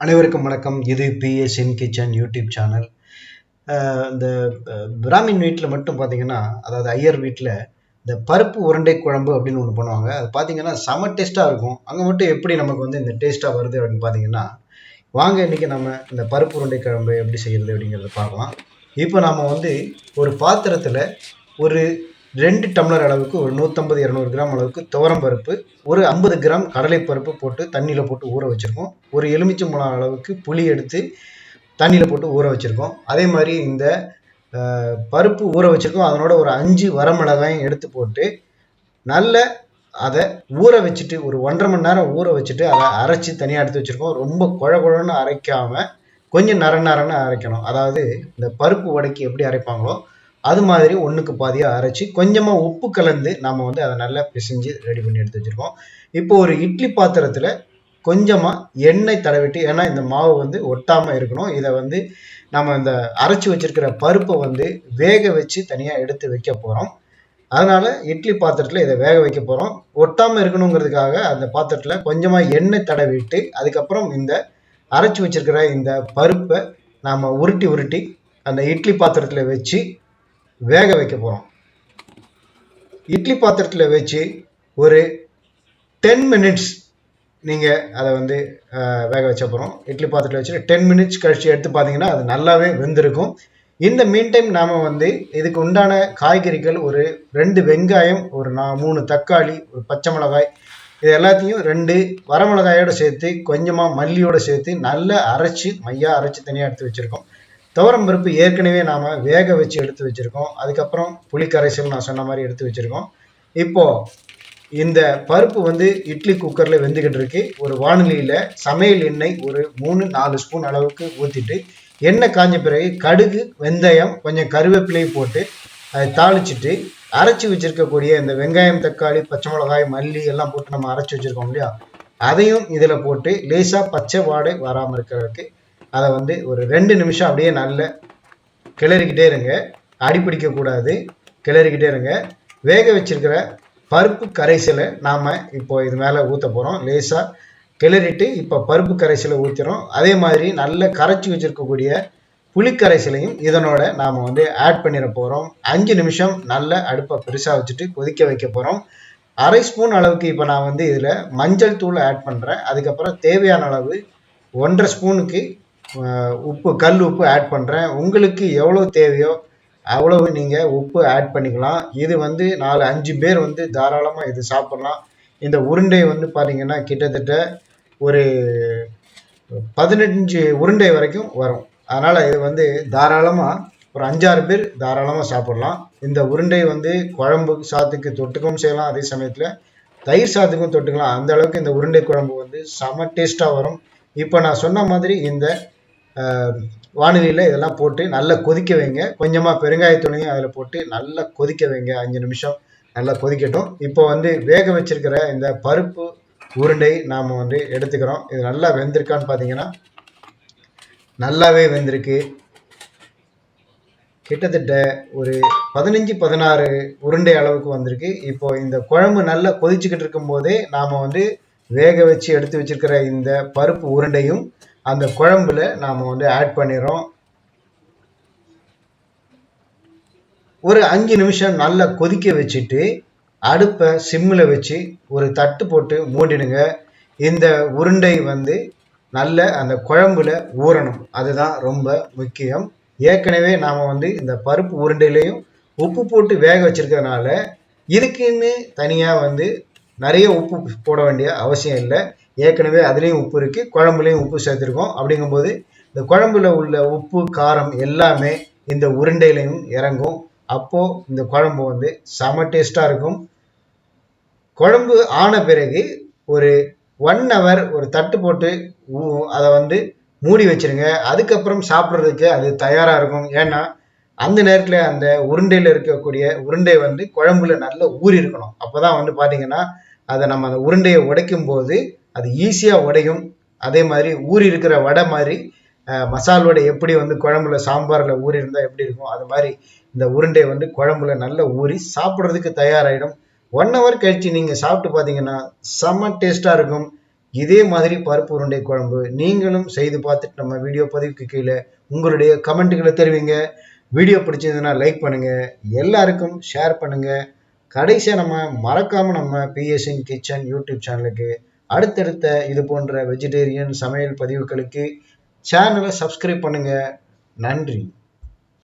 அனைவருக்கும் வணக்கம். இது பிஎஸ்என் கிச்சன் யூடியூப் சேனல். இந்த பிராமின் வீட்டில் மட்டும் பார்த்தீங்கன்னா, அதாவது ஐயர் வீட்டில் இந்த பருப்பு உருண்டை குழம்பு அப்படின்னு ஒன்று பண்ணுவாங்க. அது பார்த்தீங்கன்னா செம டேஸ்ட்டாக இருக்கும். அங்கே மட்டும் எப்படி நமக்கு வந்து இந்த டேஸ்ட்டாக வருது அப்படின்னு பார்த்தீங்கன்னா, வாங்க இன்னைக்கு நம்ம இந்த பருப்பு உருண்டை குழம்பு எப்படி செய்கிறது அப்படிங்கிறத பார்க்கலாம். இப்போ நம்ம வந்து ஒரு பாத்திரத்தில் ஒரு 2 டம்ளர் அளவுக்கு ஒரு 150-200 கிராம் அளவுக்கு துவரம் பருப்பு, ஒரு 50 கிராம் கடலை பருப்பு போட்டு தண்ணியில் போட்டு ஊற வச்சுருக்கோம். ஒரு எலுமிச்சம்பழம் அளவுக்கு புளி எடுத்து தண்ணியில் போட்டு ஊற வச்சுருக்கோம். அதே மாதிரி இந்த பருப்பு ஊற வச்சுருக்கோம். அதனோட ஒரு 5 வரமிளகாயும் எடுத்து போட்டு நல்ல அதை ஊற வச்சுட்டு ஒரு 1.5 மணி நேரம் ஊற வச்சுட்டு அதை அரைச்சி தனியாக எடுத்து வச்சுருக்கோம். ரொம்ப குழன்னு அரைக்காமல் கொஞ்சம் நரன்னு அரைக்கணும். அதாவது இந்த பருப்பு வடைக்கு எப்படி அரைப்பாங்களோ அது மாதிரி ஒன்றுக்கு பாதியாக அரைச்சி கொஞ்சமாக உப்பு கலந்து நம்ம வந்து அதை நல்லா பிசைஞ்சு ரெடி பண்ணி எடுத்து வச்சுருக்கோம். இப்போ ஒரு இட்லி பாத்திரத்தில் கொஞ்சமாக எண்ணெய் தடவிட்டு, ஏன்னா இந்த மாவு வந்து ஒட்டாமல் இருக்கணும். இதை வந்து நம்ம இந்த அரைச்சி வச்சிருக்கிற பருப்பை வந்து வேக வச்சு தனியாக எடுத்து வைக்க போகிறோம். அதனால் இட்லி பாத்திரத்தில் இதை வேக வைக்க போகிறோம். ஒட்டாமல் இருக்கணுங்கிறதுக்காக அந்த பாத்திரத்தில் கொஞ்சமாக எண்ணெய் தடவிட்டு அதுக்கப்புறம் இந்த அரைச்சி வச்சிருக்கிற இந்த பருப்பை நாம் உருட்டி அந்த இட்லி பாத்திரத்தில் வச்சு வேக வைக்க போகிறோம். இட்லி பாத்திரத்தில் வச்சு ஒரு 10 மினிட்ஸ் நீங்கள் அதை வந்து வேக வச்ச போகிறோம். இட்லி பாத்திரத்தில் வச்சு 10 மினிட்ஸ் கழிச்சு எடுத்து பார்த்தீங்கன்னா அது நல்லாவே வெந்திருக்கும். இந்த மீன் டைம் நாம் வந்து இதுக்கு உண்டான காய்கறிகள் ஒரு 2 வெங்காயம், ஒரு 3 தக்காளி, ஒரு பச்சை மிளகாய், இது எல்லாத்தையும் 2 வரமிளகாயோடு சேர்த்து கொஞ்சமாக மல்லியோடு சேர்த்து நல்லா அரைச்சி மையாக அரைச்சி தனியாக எடுத்து வச்சுருக்கோம். துவரம் பருப்பு ஏற்கனவே நாம் வேக வச்சு எடுத்து வச்சுருக்கோம். அதுக்கப்புறம் புளி கரைசல் நான் சொன்ன மாதிரி எடுத்து வச்சுருக்கோம். இப்போது இந்த பருப்பு வந்து இட்லி குக்கரில் வெந்துக்கிட்டு இருக்கு. ஒரு வானிலையில் சமையல் எண்ணெய் ஒரு 3-4 ஸ்பூன் அளவுக்கு ஊற்றிட்டு எண்ணெய் காஞ்ச பிறகு கடுகு, வெந்தயம், கொஞ்சம் கருவேப்பிலையை போட்டு அதை தாளிச்சிட்டு அரைச்சி வச்சுருக்கக்கூடிய இந்த வெங்காயம், தக்காளி, பச்சை மிளகாய், மல்லி எல்லாம் போட்டு நம்ம அரைச்சி வச்சுருக்கோம் இல்லையா, அதையும் இதில் போட்டு லேசாக பச்சை வாடை வராமல் இருக்கிறதுக்கு அதை வந்து ஒரு 2 நிமிஷம் அப்படியே நல்ல கிளறிக்கிட்டே இருங்க. அடிப்பிடிக்கக்கூடாது, கிளறிக்கிட்டே இருங்க. வேக வச்சிருக்கிற பருப்பு கரைசலை நாம் இப்போ இது மேலே ஊற்ற போகிறோம். லேசாக கிளறிட்டு இப்போ பருப்பு கரைசலை ஊற்றுறோம். அதே மாதிரி நல்ல கரைச்சி வச்சுருக்கக்கூடிய புளிக்கரைசலையும் இதனோட நாம் வந்து ஆட் பண்ணிட போகிறோம். 5 நிமிஷம் நல்ல அடுப்பை பெருசாக வச்சுட்டு கொதிக்க வைக்க போகிறோம். அரை ஸ்பூன் அளவுக்கு இப்போ நான் வந்து இதில் மஞ்சள் தூள் ஆட் பண்ணுறேன். அதுக்கப்புறம் தேவையான அளவு 1.5 ஸ்பூனுக்கு உப்பு, கல் உப்பு ஆட் பண்ணுறேன். உங்களுக்கு எவ்வளோ தேவையோ அவ்வளவு நீங்கள் உப்பு ஆட் பண்ணிக்கலாம். இது வந்து 4-5 பேர் வந்து தாராளமாக இது சாப்பிட்லாம். இந்த உருண்டை வந்து பார்த்தீங்கன்னா கிட்டத்தட்ட ஒரு 15 உருண்டை வரைக்கும் வரும். அதனால் இது வந்து தாராளமாக ஒரு 5-6 பேர் தாராளமாக சாப்பிட்லாம். இந்த உருண்டை வந்து குழம்பு சாதத்துக்கு தொட்டுக்கவும் செய்யலாம். அதே சமயத்தில் தயிர் சாதத்துக்கும் தொட்டுக்கலாம். அந்த அளவுக்கு இந்த உருண்டை குழம்பு வந்து செம டேஸ்ட்டாக வரும். இப்போ நான் சொன்ன மாதிரி இந்த வானிலையில் இதெல்லாம் போட்டு நல்லா கொதிக்க வைங்க. கொஞ்சமாக பெருங்காயத்தூளையும் அதில் போட்டு நல்லா கொதிக்க வைங்க. 5 நிமிஷம் நல்லா கொதிக்கட்டும். இப்போ வந்து வேக வச்சிருக்கிற இந்த பருப்பு உருண்டை நாம் வந்து எடுத்துக்கிறோம். இது நல்லா வெந்திருக்கான்னு பார்த்தீங்கன்னா நல்லாவே வெந்திருக்கு. கிட்டத்தட்ட ஒரு 15-16 உருண்டை அளவுக்கு வந்திருக்கு. இப்போ இந்த குழம்பு நல்லா கொதிச்சுக்கிட்டு இருக்கும் போதே நாம் வந்து வேக வச்சு எடுத்து வச்சிருக்கிற இந்த பருப்பு உருண்டையும் அந்த குழம்புல நாம் வந்து ஆட் பண்ணிடுறோம். ஒரு 5 நிமிஷம் நல்லா கொதிக்க வச்சுட்டு அடுப்பை சிம்மில் வச்சு ஒரு தட்டு போட்டு மூடிடுங்க. இந்த உருண்டை வந்து நல்ல அந்த குழம்புல ஊறணும். அதுதான் ரொம்ப முக்கியம். ஏற்கனவே நாம் வந்து இந்த பருப்பு உருண்டையிலையும் உப்பு போட்டு வேக வச்சிருக்கிறதுனால இதுக்குன்னு தனியாக வந்து நிறைய உப்பு போட வேண்டிய அவசியம் இல்லை. ஏற்கனவே அதுலேயும் உப்பு இருக்குது, குழம்புலையும் உப்பு சேர்த்துருக்கோம். அப்படிங்கும்போது இந்த குழம்புல உள்ள உப்பு, காரம் எல்லாமே இந்த உருண்டையிலையும் இறங்கும். அப்போது இந்த குழம்பு வந்து செம டேஸ்ட்டாக இருக்கும். குழம்பு ஆன பிறகு ஒரு 1 ஹவர் ஒரு தட்டு போட்டு அதை வந்து மூடி வச்சிருங்க. அதுக்கப்புறம் சாப்பிட்றதுக்கு அது தயாராக இருக்கும். ஏன்னா அந்த நேரத்தில் அந்த உருண்டையில் இருக்கக்கூடிய உருண்டை வந்து குழம்புல நல்லா ஊறி இருக்கணும். அப்போ தான் வந்து பார்த்தீங்கன்னா அதை நம்ம அந்த உருண்டையை உடைக்கும் போது அது ஈஸியாக உடையும். அதே மாதிரி ஊறி இருக்கிற வடை மாதிரி மசால் வடை எப்படி வந்து குழம்புல சாம்பாரில் ஊறி இருந்தால் எப்படி இருக்கும், அது மாதிரி இந்த உருண்டை வந்து குழம்புல நல்லா ஊறி சாப்பிட்றதுக்கு தயாராகிடும். 1 ஹவர் கழிச்சு நீங்கள் சாப்பிட்டு பார்த்தீங்கன்னா செம்ம டேஸ்ட்டாக இருக்கும். இதே மாதிரி பருப்பு உருண்டை குழம்பு நீங்களும் செய்து பார்த்துட்டு நம்ம வீடியோ பதிவுக்கு கீழே உங்களுடைய கமெண்ட்டுகளை தெரிவிங்க. வீடியோ பிடிச்சதுன்னா லைக் பண்ணுங்க, எல்லாருக்கும் ஷேர் பண்ணுங்க. கடைசியாக நம்ம மறக்காம நம்ம பிஎஸ்என் கிச்சன் யூடியூப் சேனலுக்கு அடுத்தடுத்த இது போன்ற வெஜிடேரியன் சமையல் பதிவுகளுக்கு சேனலை சப்ஸ்கிரைப் பண்ணுங்க. நன்றி.